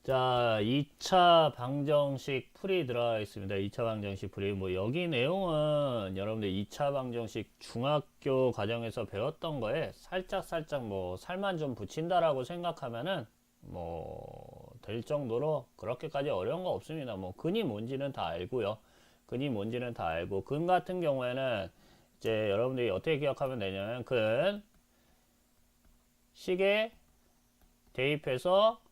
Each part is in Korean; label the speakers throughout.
Speaker 1: 자, 2차 방정식 풀이 들어가 있습니다. 2차 방정식 풀이. 뭐, 여기 내용은 여러분들 2차 방정식 중학교 과정에서 배웠던 거에 살짝 뭐, 살만 좀 붙인다라고 생각하면은, 뭐, 될 정도로 그렇게까지 어려운 거 없습니다. 뭐, 근이 뭔지는 다 알고요. 근이 뭔지는 다 알고, 근 같은 경우에는 이제 여러분들이 어떻게 기억하면 되냐면, 근, 식에 대입해서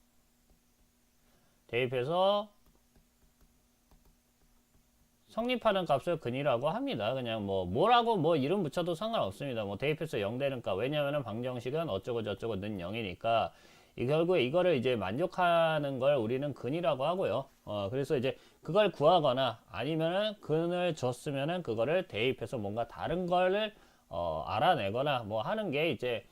Speaker 1: 성립하는 값을 근이라고 합니다. 그냥 뭐 뭐라고 뭐 이름 붙여도 상관없습니다. 뭐 대입해서 0 되는 값. 왜냐하면 방정식은 어쩌고 저쩌고 는 0이니까 이 결국에 이거를 이제 만족하는 걸 우리는 근이라고 하고요. 그래서 이제 그걸 구하거나 아니면은 근을 줬으면은 그거를 대입해서 뭔가 다른 거를 알아내거나 뭐 하는 게 이제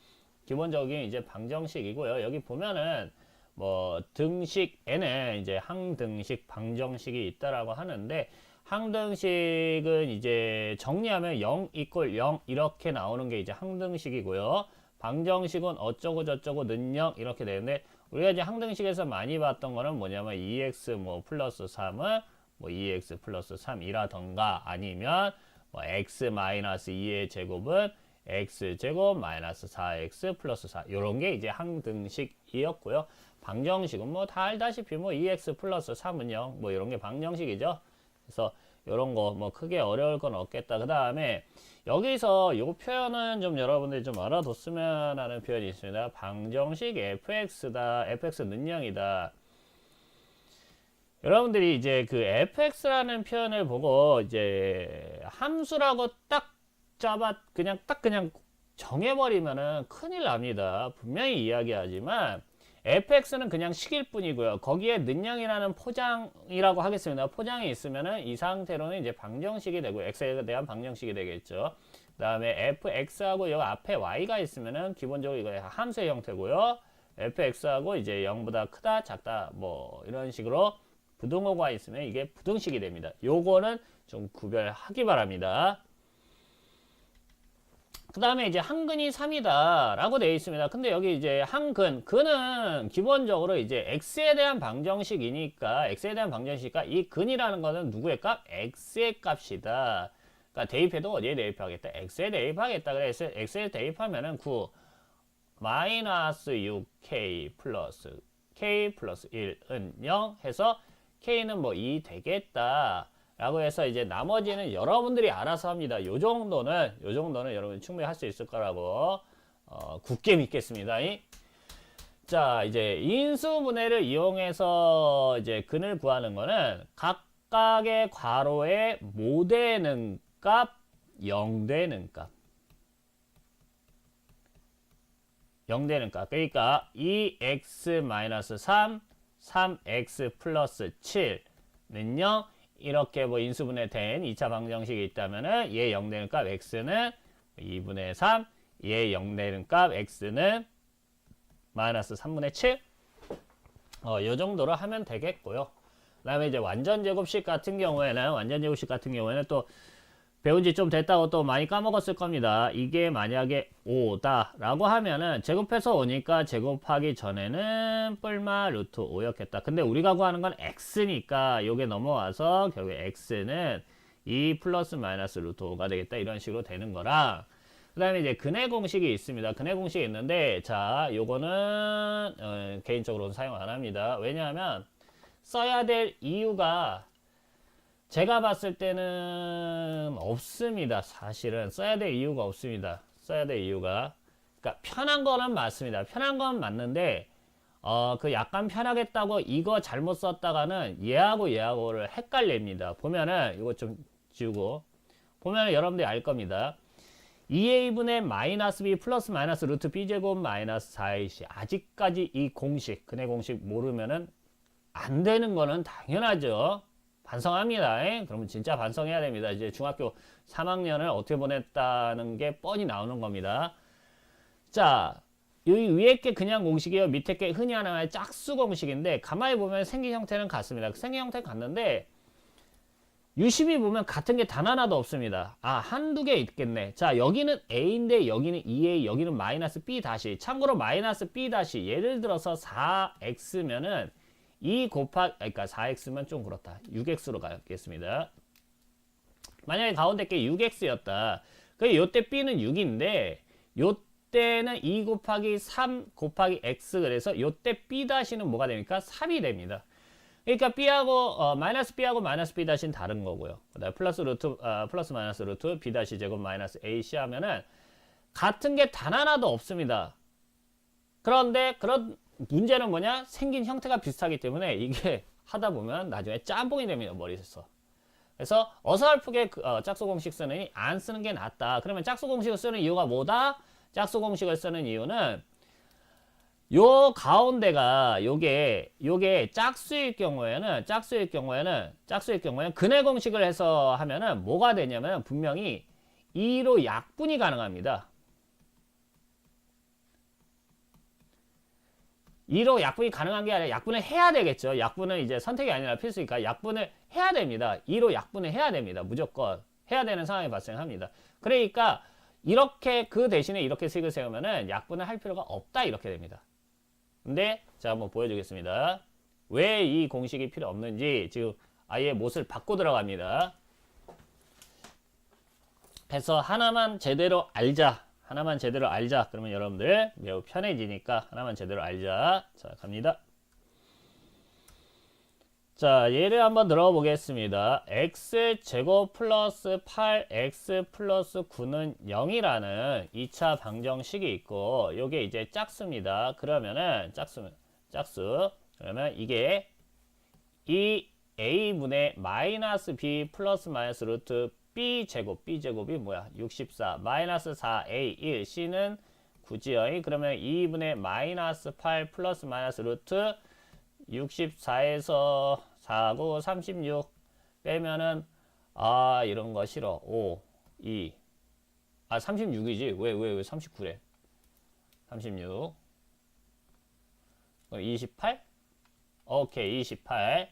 Speaker 1: 기본적인 이제 방정식이고요. 여기 보면은 뭐 등식에는 이제 항등식, 방정식이 있다라고 하는데 항등식은 이제 정리하면 0 이퀄 0 이렇게 나오는 게 이제 항등식이고요. 방정식은 어쩌고 저쩌고 는 0 이렇게 되는데 우리가 이제 항등식에서 많이 봤던 거는 뭐냐면 2x 뭐 플러스 3은 뭐 2x 플러스 3이라던가 아니면 뭐 x 마이너스 2의 제곱은 x제곱 마이너스 4x 플러스 4 요런 게 이제 항등식이었고요. 방정식은 뭐 다 알다시피 뭐 2x 플러스 3은 0 뭐 이런 게 방정식이죠. 그래서 요런 거 뭐 크게 어려울 건 없겠다. 그 다음에 여기서 요 표현은 좀 여러분들이 좀 알아뒀으면 하는 표현이 있습니다. 방정식 fx다, fx 는 0이다. 여러분들이 이제 그 fx라는 표현을 보고 이제 함수라고 딱 그냥 정해버리면은 큰일 납니다. 분명히 이야기하지만 fx는 그냥 식일 뿐이고요. 거기에 는양이라는 포장이라고 하겠습니다. 포장이 있으면은 이 상태로는 이제 방정식이 되고 x에 대한 방정식이 되겠죠. 그 다음에 fx하고 여기 앞에 y가 있으면은 기본적으로 이거 함수의 형태고요. fx하고 이제 0보다 크다 작다 뭐 이런 식으로 부등호가 있으면 이게 부등식이 됩니다. 요거는 좀 구별하기 바랍니다. 그 다음에 이제 항근이 3이다 라고 되어 있습니다. 근데 여기 이제 근은 기본적으로 이제 x에 대한 방정식이니까 이 근이라는 거는 누구의 값? x의 값이다. 그러니까 대입해도 어디에 대입하겠다? x에 대입하겠다. 그래서 x에 대입하면은 9 마이너스 6k 플러스 k 플러스 1은 0 해서 k는 뭐 2 되겠다. 라고 해서 이제 나머지는 여러분들이 알아서 합니다. 요 정도는 여러분 충분히 할 수 있을 거라고 굳게 믿겠습니다. 자, 이제 인수분해를 이용해서 이제 근을 구하는 거는 각각의 괄호에 뭐 되는 값, 0 되는 값. 0 되는 값. 그러니까 2x-3, 3x 플러스 7는 0. 이렇게 뭐 인수분해 된 2차 방정식이 있다면은 얘 0 되는 값 x는 2분의 3, 얘 0 되는 값 x는 마이너스 3분의 7. 요 정도로 하면 되겠고요. 그 다음에 이제 완전 제곱식 같은 경우에는 또 배운 지 좀 됐다고 또 많이 까먹었을 겁니다. 이게 만약에 5다 라고 하면은 제곱해서 오니까 제곱하기 전에는 뿔마 루트 5였겠다. 근데 우리가 구하는 건 x니까 요게 넘어와서 결국에 x는 2 플러스 마이너스 루트 5가 되겠다. 이런 식으로 되는 거랑 그 다음에 이제 근의 공식이 있습니다. 근의 공식이 있는데 자 요거는 개인적으로는 사용 안 합니다. 왜냐하면 써야 될 이유가 제가 봤을 때는 없습니다. 사실은 써야 될 이유가 없습니다. 그러니까 편한 거는 맞습니다. 편한 건 맞는데 그 약간 편하겠다고 이거 잘못 썼다가는 얘하고를 헷갈립니다. 보면은 이거 좀 지우고 보면은 여러분들이 알 겁니다. 2a분의 마이너스 b 플러스 마이너스 루트 b제곱 마이너스 4ac 아직까지 이 공식 근의 공식 모르면은 안 되는 거는 당연하죠. 반성합니다. 그러면 진짜 반성해야 됩니다. 이제 중학교 3학년을 어떻게 보냈다는 게 뻔히 나오는 겁니다. 자, 여기 위에 게 그냥 공식이에요. 밑에 게 흔히 하나의 짝수 공식인데 가만히 보면 생긴 형태는 같습니다. 생긴 형태는 같는데 유심히 보면 같은 게 단 하나도 없습니다. 한두 개 있겠네. 자, 여기는 a인데 여기는 2a, 여기는 마이너스 b 다시. 참고로 마이너스 b 다시 예를 들어서 4x면은 2 곱하기 그러니까 4x면 좀 그렇다. 6x로 가겠습니다. 만약에 가운데 게 6x였다. 그 요때 b는 6인데 요때는 2 곱하기 3 곱하기 x 그래서 요때 b 다시는 뭐가 됩니까? 3이 됩니다. 그러니까 b하고 마이너스 b하고 마이너스 b 다시는 다른 거고요. 그다음에 플러스 루트 플러스 마이너스 루트 b 다시 제곱 마이너스 ac 하면은 같은 게 단 하나도 없습니다. 그런데 그런 문제는 뭐냐? 생긴 형태가 비슷하기 때문에 이게 하다 보면 나중에 짬뽕이 됩니다. 머리에서. 그래서 어설프게 짝수 공식 쓰느니 안 쓰는 게 낫다. 그러면 짝수 공식을 쓰는 이유가 뭐다? 짝수 공식을 쓰는 이유는 요 가운데가 요게 짝수일 경우에는 근해 공식을 해서 하면은 뭐가 되냐면 분명히 2로 약분이 가능합니다. 2로 약분이 가능한 게 아니라 약분을 해야 되겠죠. 약분은 이제 선택이 아니라 필수니까 약분을 해야 됩니다. 2로 약분을 해야 됩니다. 무조건 해야 되는 상황이 발생합니다. 그러니까 이렇게 그 대신에 이렇게 식을 세우면은 약분을 할 필요가 없다 이렇게 됩니다. 근데 자 한번 보여주겠습니다. 왜 이 공식이 필요 없는지 지금 아예 못을 받고 들어갑니다. 해서 하나만 제대로 알자. 그러면 여러분들 매우 편해지니까 하나만 제대로 알자. 자, 갑니다. 자, 예를 한번 들어보겠습니다. x제곱 플러스 8x 플러스 9는 0이라는 2차 방정식이 있고 요게 이제 짝수입니다. 그러면은 짝수 그러면 이게 이 a분의 마이너스 b 플러스 마이너스 루트 b제곱이 뭐야? 64 마이너스 4a 1 c는 9지요. 그러면 2분의 마이너스 8 플러스 마이너스 루트 64에서 4고 36 빼면은 이런 거 싫어. 5 2 36이지. 왜 39래? 36 28 오케이 28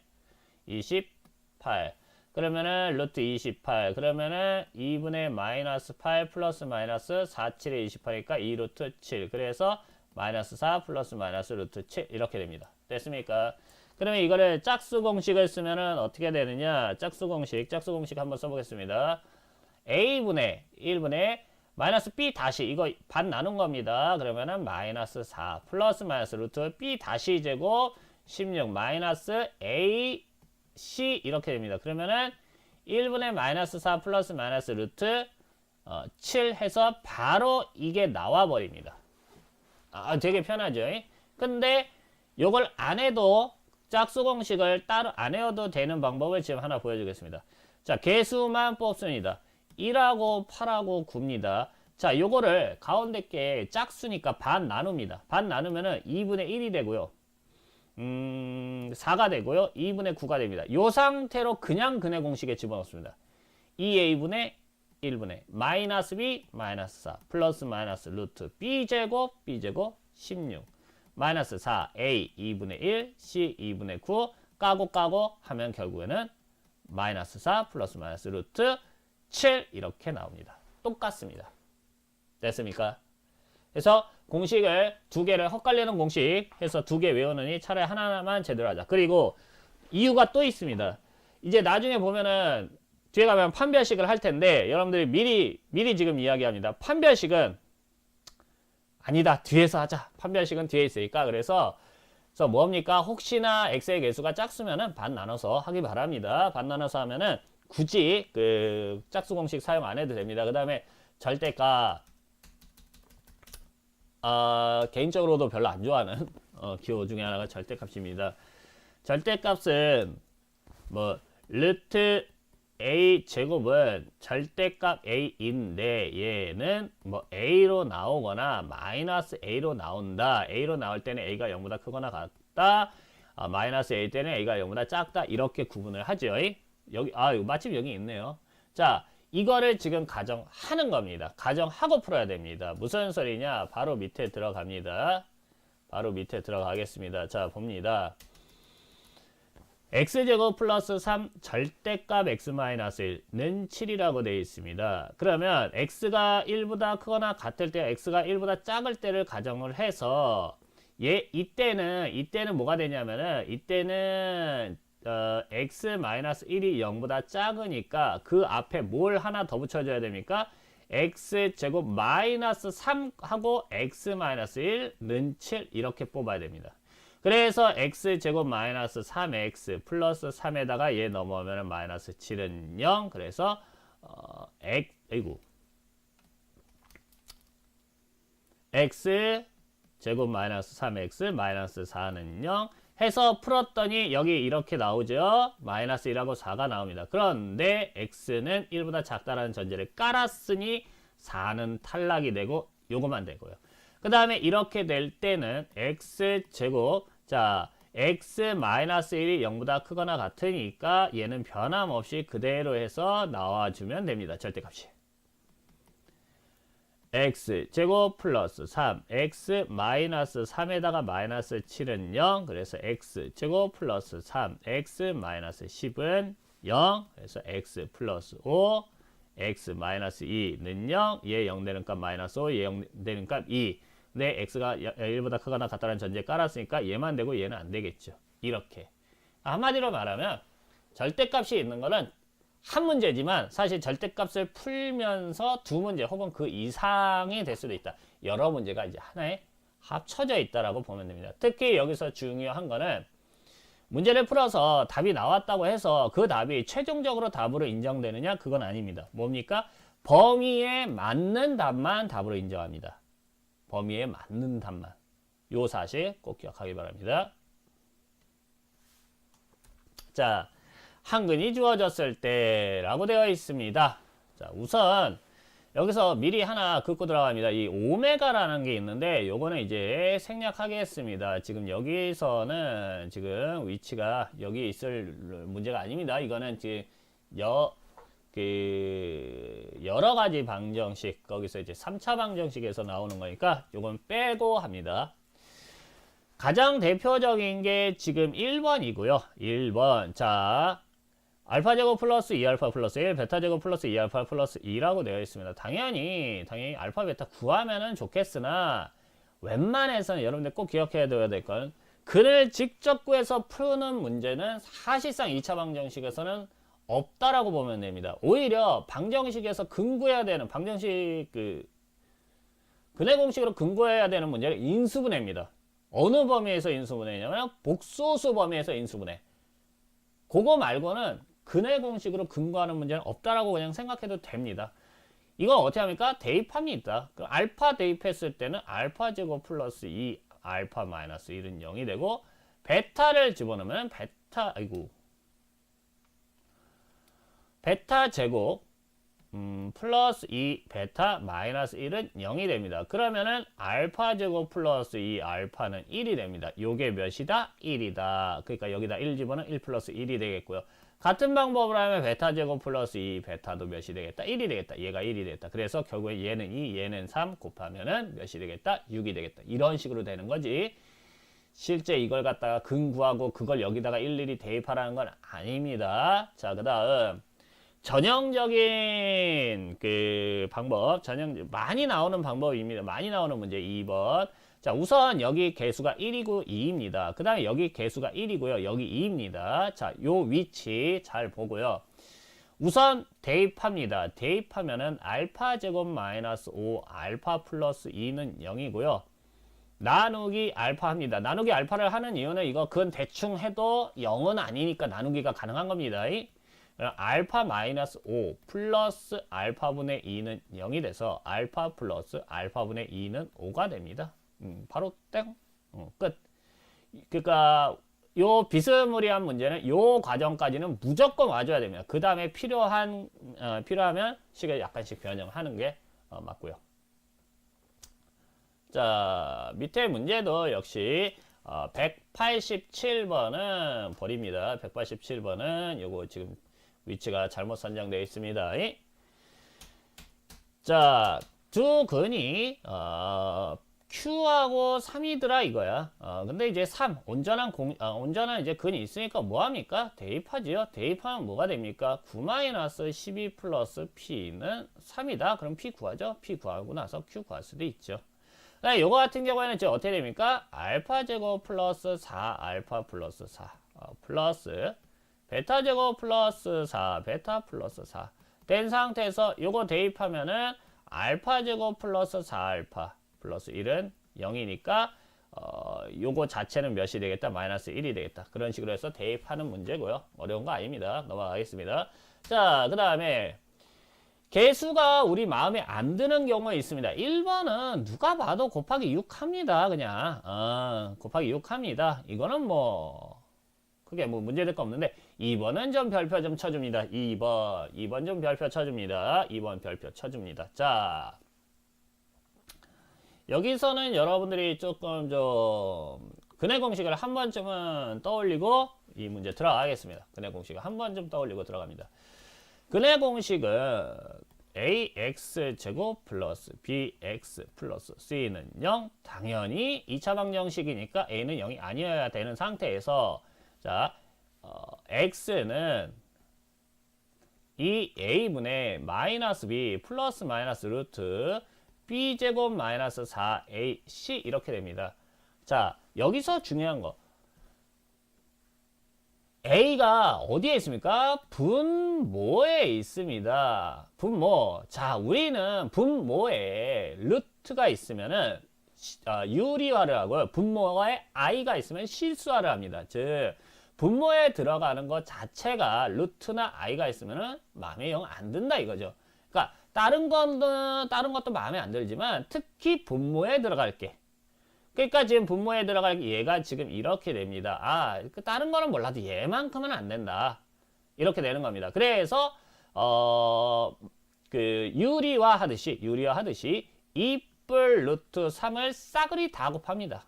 Speaker 1: 그러면은 루트 28 그러면은 2분의 마이너스 8 플러스 마이너스 4 7에 28이니까 2 루트 7 그래서 마이너스 4 플러스 마이너스 루트 7 이렇게 됩니다. 됐습니까? 그러면 이거를 짝수 공식을 쓰면은 어떻게 되느냐? 짝수 공식 한번 써보겠습니다. a분의 1분의 마이너스 b 다시 이거 반 나눈 겁니다. 그러면은 마이너스 4 플러스 마이너스 루트 b 다시 제곱 16 마이너스 a c 이렇게 됩니다. 그러면은 1분의 마이너스 4 플러스 마이너스 루트 7 해서 바로 이게 나와 버립니다. 되게 편하죠? 근데 요걸 안 해도 짝수 공식을 따로 안 해도 되는 방법을 지금 하나 보여주겠습니다. 자, 개수만 뽑습니다. 1하고 8하고 9입니다. 자, 요거를 가운데 게 짝수니까 반 나눕니다. 반 나누면은 2분의 1이 되고요. 4가 되고요. 2분의 9가 됩니다. 요 상태로 그냥 근해 공식에 집어넣습니다. 2a분의 1분의 마이너스 b 마이너스 4 플러스 마이너스 루트 b제곱 16 마이너스 4a 2분의 1 c 2분의 9 까고 하면 결국에는 마이너스 4 플러스 마이너스 루트 7 이렇게 나옵니다. 똑같습니다. 됐습니까? 그래서 공식을 두 개를 헛갈리는 공식 해서 두 개 외우느니 차라리 하나만 제대로 하자. 그리고 이유가 또 있습니다. 이제 나중에 보면은 뒤에 가면 판별식을 할 텐데 여러분들이 미리 지금 이야기합니다. 판별식은 아니다. 뒤에서 하자. 판별식은 뒤에 있으니까. 그래서 뭡니까? 혹시나 x의 개수가 짝수면은 반 나눠서 하기 바랍니다. 반 나눠서 하면은 굳이 그 짝수 공식 사용 안 해도 됩니다. 그 다음에 절대값 개인적으로도 별로 안 좋아하는 기호 중에 하나가 절대값입니다. 절대값은 뭐 루트 a 제곱은 절대값 a인데 얘는 뭐 a로 나오거나 마이너스 a로 나온다. a로 나올 때는 a가 0보다 크거나 같다. 마이너스 a 때는 a가 0보다 작다. 이렇게 구분을 하죠. 여기 마침 여기 있네요. 자, 이거를 지금 가정하는 겁니다. 가정하고 풀어야 됩니다. 무슨 소리냐? 바로 밑에 들어갑니다. 바로 밑에 들어가겠습니다. 자, 봅니다. x제곱 플러스 3 절대값 x-1는 7이라고 되어 있습니다. 그러면 x가 1보다 크거나 같을 때 x가 1보다 작을 때를 가정을 해서 이때는 뭐가 되냐면은 이때는 x-1이 0보다 작으니까 그 앞에 뭘 하나 더 붙여줘야 됩니까? x제곱 마이너스 3하고 x-1는 7 이렇게 뽑아야 됩니다. 그래서 x제곱 마이너스 3x 플러스 3에다가 얘 넘어오면 마이너스 7은 0. 그래서 x 제곱 마이너스 3x 마이너스 4는 0 해서 풀었더니 여기 이렇게 나오죠. 마이너스 1하고 4가 나옵니다. 그런데 x는 1보다 작다라는 전제를 깔았으니 4는 탈락이 되고 요거만 되고요. 그 다음에 이렇게 될 때는 x제곱 자 x 마이너스 1이 0보다 크거나 같으니까 얘는 변함없이 그대로 해서 나와주면 됩니다. 절대값이. x제곱 플러스 3 x 마이너스 3에다가 마이너스 7은 0 그래서 x제곱 플러스 3 x 마이너스 10은 0 그래서 x 플러스 5 x 마이너스 2는 0 얘 0 되는 값 마이너스 5 얘 0 되는 값 2 근데 x가 1보다 크거나 같다는 전제 깔았으니까 얘만 되고 얘는 안 되겠죠. 이렇게 한마디로 말하면 절대값이 있는 거는 한 문제지만 사실 절대값을 풀면서 두 문제 혹은 그 이상이 될 수도 있다. 여러 문제가 이제 하나에 합쳐져 있다라고 보면 됩니다. 특히 여기서 중요한 거는 문제를 풀어서 답이 나왔다고 해서 그 답이 최종적으로 답으로 인정되느냐 그건 아닙니다. 뭡니까? 범위에 맞는 답만 답으로 인정합니다. 범위에 맞는 답만. 요 사실 꼭 기억하기 바랍니다. 자, 한근이 주어졌을 때 라고 되어 있습니다. 자, 우선 여기서 미리 하나 긋고 들어갑니다. 이 오메가라는 게 있는데 요거는 이제 생략하겠습니다. 지금 여기서는 지금 위치가 여기 있을 문제가 아닙니다. 이거는 지금 여러 가지 방정식 거기서 이제 3차 방정식에서 나오는 거니까 요건 빼고 합니다. 가장 대표적인 게 지금 1번이고요. 1번. 자, 알파 제곱 플러스 2알파 플러스 1, 베타 제곱 플러스 2알파 플러스 2라고 되어 있습니다. 당연히 알파 베타 구하면은 좋겠으나 웬만해서는 여러분들 꼭 기억해야 될 건 근을 직접 구해서 푸는 문제는 사실상 2차 방정식에서는 없다라고 보면 됩니다. 오히려 방정식에서 근 구해야 되는 방정식 근의 공식으로 근 구해야 되는 문제는 인수분해입니다. 어느 범위에서 인수분해냐면 복소수 범위에서 인수분해. 그거 말고는 근의 공식으로 근거하는 문제는 없다라고 그냥 생각해도 됩니다. 이건 어떻게 합니까? 대입합니다. 그럼 알파 대입했을 때는 알파 제곱 플러스 2 알파 마이너스 1은 0이 되고 베타를 집어넣으면 베타 제곱 플러스 2 베타 마이너스 1은 0이 됩니다. 그러면은 알파 제곱 플러스 2 알파는 1이 됩니다. 요게 몇이다? 1이다. 그러니까 여기다 1 집어넣으면 1 플러스 1이 되겠고요. 같은 방법으로 하면 베타 제곱 플러스 2 베타도 몇이 되겠다? 1이 되겠다. 얘가 1이 되겠다. 그래서 결국에 얘는 2 얘는 3 곱하면은 몇이 되겠다? 6이 되겠다. 이런 식으로 되는 거지. 실제 이걸 갖다가 근 구하고 그걸 여기다가 일일이 대입하라는 건 아닙니다. 자, 그 다음 전형적인 방법, 많이 나오는 방법입니다. 많이 나오는 문제 2번. 자, 우선 여기 개수가 1이고 2입니다. 그 다음에 여기 개수가 1이고요. 여기 2입니다. 자, 요 위치 잘 보고요. 우선 대입합니다. 대입하면은 알파 제곱 마이너스 5 알파 플러스 2는 0이고요. 나누기 알파 합니다. 나누기 알파를 하는 이유는 이거 그건 대충 해도 0은 아니니까 나누기가 가능한 겁니다. 알파 마이너스 5 플러스 알파분의 2는 0이 돼서 알파 플러스 알파분의 2는 5가 됩니다. 바로 땡. 끝. 그러니까 요 비스무리한 문제는 요 과정까지는 무조건 와줘야 됩니다. 그 다음에 필요하면 식을 약간씩 변형하는 게 맞고요. 자, 밑에 문제도 역시 187번은 버립니다. 187번은 요거 지금 위치가 잘못 선정되어 있습니다. 자, 두 근이 Q하고 3이더라 이거야. 근데 이제 3 온전한 이제 근이 있으니까 뭐 합니까? 대입하지요. 대입하면 뭐가 됩니까? 9-12 플러스 P는 3이다. 그럼 P 구하죠. P 구하고 나서 Q 구할 수도 있죠. 요거 같은 경우에는 이제 어떻게 됩니까? 알파 제곱 플러스 4 알파 플러스 4 플러스 베타 제곱 플러스 4 베타 플러스 4 된 상태에서 요거 대입하면은 알파 제곱 플러스 4 알파 플러스 1은 0이니까 요거 자체는 몇이 되겠다? 마이너스 1이 되겠다. 그런 식으로 해서 대입하는 문제고요. 어려운 거 아닙니다. 넘어가겠습니다. 자, 그 다음에 개수가 우리 마음에 안 드는 경우가 있습니다. 1번은 누가 봐도 곱하기 6 합니다. 그냥 곱하기 6 합니다. 이거는 뭐 크게 뭐 문제될 거 없는데 2번은 좀 별표 좀 쳐줍니다. 2번 좀 별표 쳐줍니다. 2번 별표 쳐줍니다. 자, 여기서는 여러분들이 조금 좀 근해 공식을 한 번쯤은 떠올리고 이 문제 들어가겠습니다. 근해 공식을 한 번쯤 떠올리고 들어갑니다. 근해 공식은 ax제곱 플러스 bx 플러스 c는 0. 당연히 2차 방정식이니까 a는 0이 아니어야 되는 상태에서 자, x는 이 a분의 마이너스 b 플러스 마이너스 루트 b제곱 마이너스 4ac 이렇게 됩니다. 자, 여기서 중요한 거 A가 어디에 있습니까? 분모에 있습니다. 분모. 자, 우리는 분모에 루트가 있으면은 유리화를 하고요. 분모에 i가 있으면 실수화를 합니다. 즉 분모에 들어가는 것 자체가 루트나 i가 있으면은 마음에 영 안 든다 이거죠. 그러니까 다른 것도 마음에 안 들지만 특히 분모에 들어갈 게. 그러니까 지금 분모에 들어갈 얘가 지금 이렇게 됩니다. 다른 거는 몰라도 얘만큼은 안 된다. 이렇게 되는 겁니다. 그래서 그 유리화 하듯이 2뿔 루트 3을 싸그리 다 곱합니다.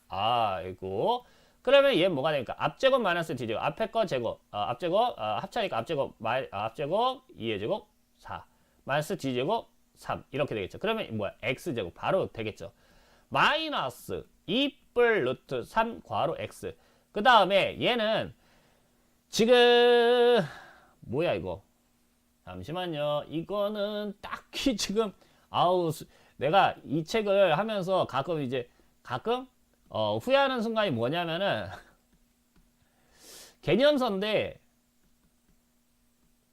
Speaker 1: 아이고. 그러면 얘 뭐가 됩니까? 앞제곱 마이너스 뒤제곱 앞에 거 제곱 앞제곱 합차니까 앞제곱 2의 제곱 4 마이너스 뒤제곱 3 이렇게 되겠죠. 그러면 뭐야? x제곱 바로 되겠죠. 마이너스 2뿔 루트 3 괄호 x. 그 다음에 얘는 지금 뭐야 이거? 잠시만요. 이거는 딱히 지금 내가 이 책을 하면서 가끔 후회하는 순간이 뭐냐면은 개념서인데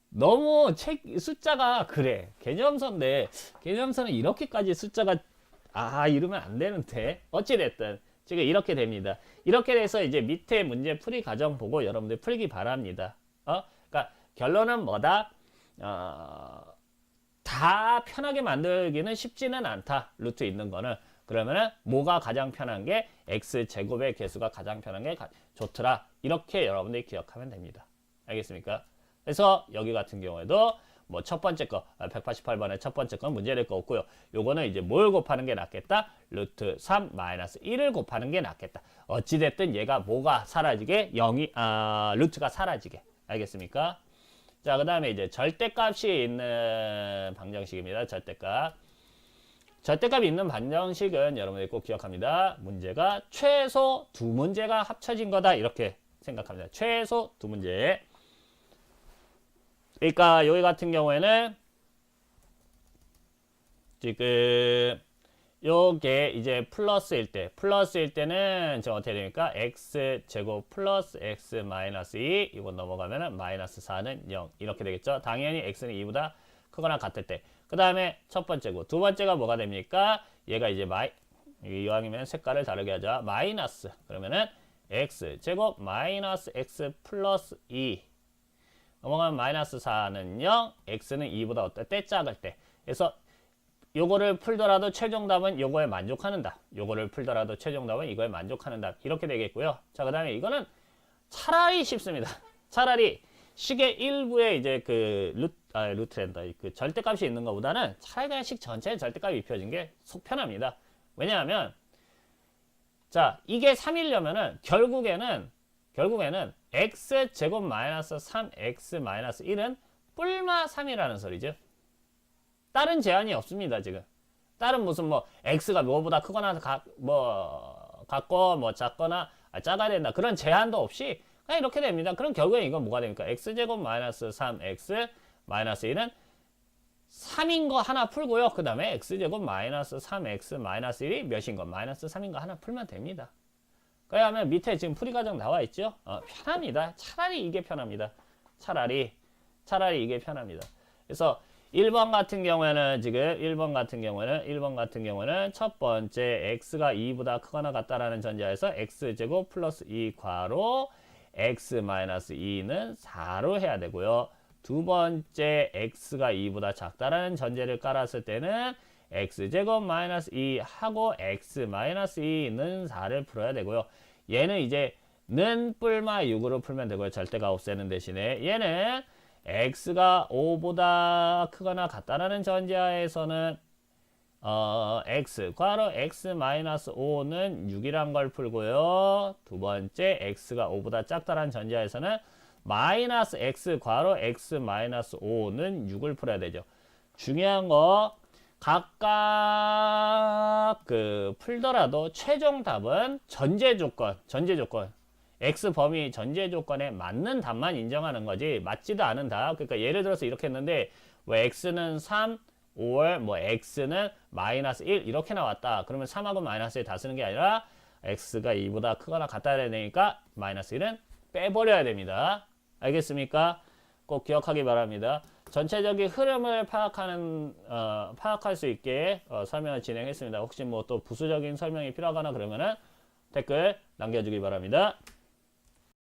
Speaker 1: 너무 책 숫자가 그래. 개념서는 이렇게까지 숫자가 이러면 안 되는데 어찌됐든 지금 이렇게 됩니다. 이렇게 돼서 이제 밑에 문제 풀이 과정 보고 여러분들 풀기 바랍니다. 그러니까 결론은 뭐다? 다 편하게 만들기는 쉽지는 않다. 루트 있는 거는. 그러면은 뭐가 가장 편한 게 x제곱의 개수가 가장 편한 게 좋더라. 이렇게 여러분들이 기억하면 됩니다. 알겠습니까? 그래서 여기 같은 경우에도 뭐 첫 번째 거 188번의 첫 번째 건 문제될 거 없고요. 요거는 이제 뭘 곱하는 게 낫겠다? 루트 3 마이너스 1을 곱하는 게 낫겠다. 어찌됐든 얘가 뭐가 사라지게? 루트가 사라지게. 알겠습니까? 자, 그 다음에 이제 절대값이 있는 방정식입니다. 절대값이 있는 방정식은 여러분들이 꼭 기억합니다. 문제가 최소 두 문제가 합쳐진 거다. 이렇게 생각합니다. 최소 두 문제. 그러니까 여기 같은 경우에는 지금 요게 이제 플러스일 때는 저 어떻게 됩니까? x제곱 플러스 x 마이너스 2 이거 넘어가면은 마이너스 4는 0 이렇게 되겠죠. 당연히 x는 2보다 크거나 같을 때. 그 다음에 첫 번째고 두 번째가 뭐가 됩니까? 얘가 이제 이왕이면 색깔을 다르게 하자. 마이너스 그러면은 x제곱 마이너스 x 플러스 2 넘어가면 마이너스 4는 0 x는 2보다 어떨 때? 작을 때. 그래서 요거를 풀더라도 최종답은 요거에 만족하는 답. 요거를 풀더라도 최종답은 이거에 만족하는 답. 이렇게 되겠고요. 자, 그 다음에 이거는 차라리 쉽습니다. 차라리 식의 일부에 이제 그 루트랜다. 그 절대값이 있는 것보다는 차라리 그냥 식 전체에 절대값이 입혀진 게 속 편합니다. 왜냐하면 자, 이게 3이려면은 결국에는 x제곱 마이너스 3x 마이너스 1은 뿔마 3이라는 소리죠. 다른 제한이 없습니다. 지금 다른 무슨 뭐 x가 뭐보다 크거나 같고 뭐 작거나 작아야 된다 그런 제한도 없이 그냥 이렇게 됩니다. 그럼 결국에 이건 뭐가 됩니까? x제곱 마이너스 3x 마이너스 1은 3인 거 하나 풀고요. 그 다음에 x제곱 마이너스 3x 마이너스 1이 몇인 거 마이너스 3인 거 하나 풀면 됩니다. 그러면 밑에 지금 풀이 과정 나와 있죠? 편합니다. 차라리 이게 편합니다. 차라리 이게 편합니다. 그래서 1번 같은 경우에는 지금 1번 같은 경우에는 첫 번째 x가 2보다 크거나 같다라는 전제하에서 x제곱 플러스 2 괄호 x 마이너스 2는 4로 해야 되고요. 두 번째 x가 2보다 작다라는 전제를 깔았을 때는 x제곱 마이너스 2 하고 x 마이너스 2는 4를 풀어야 되고요. 얘는 이제 는 뿔마 6으로 풀면 되고요. 절대가 없애는 대신에 얘는 x가 5보다 크거나 같다라는 전제하에서는 x 괄호 x 마이너스 5는 6이란 걸 풀고요. 두 번째 x가 5보다 작다라는 전제하에서는 마이너스 x 괄호 x 마이너스 5는 6을 풀어야 되죠. 중요한 거 각각 풀더라도 최종 답은 전제 조건 x 범위 전제 조건에 맞는 답만 인정하는 거지 맞지도 않은 답. 그러니까 예를 들어서 이렇게 했는데 뭐 x는 3 5월 뭐 x는 마이너스 1 이렇게 나왔다. 그러면 3하고 마이너스 1 다 쓰는 게 아니라 x가 2보다 크거나 같다야 되니까 마이너스 1은 빼버려야 됩니다. 알겠습니까? 꼭 기억하기 바랍니다. 전체적인 흐름을 파악할 수 있게 설명을 진행했습니다. 혹시 뭐 또 부수적인 설명이 필요하거나 그러면은 댓글 남겨주기 바랍니다.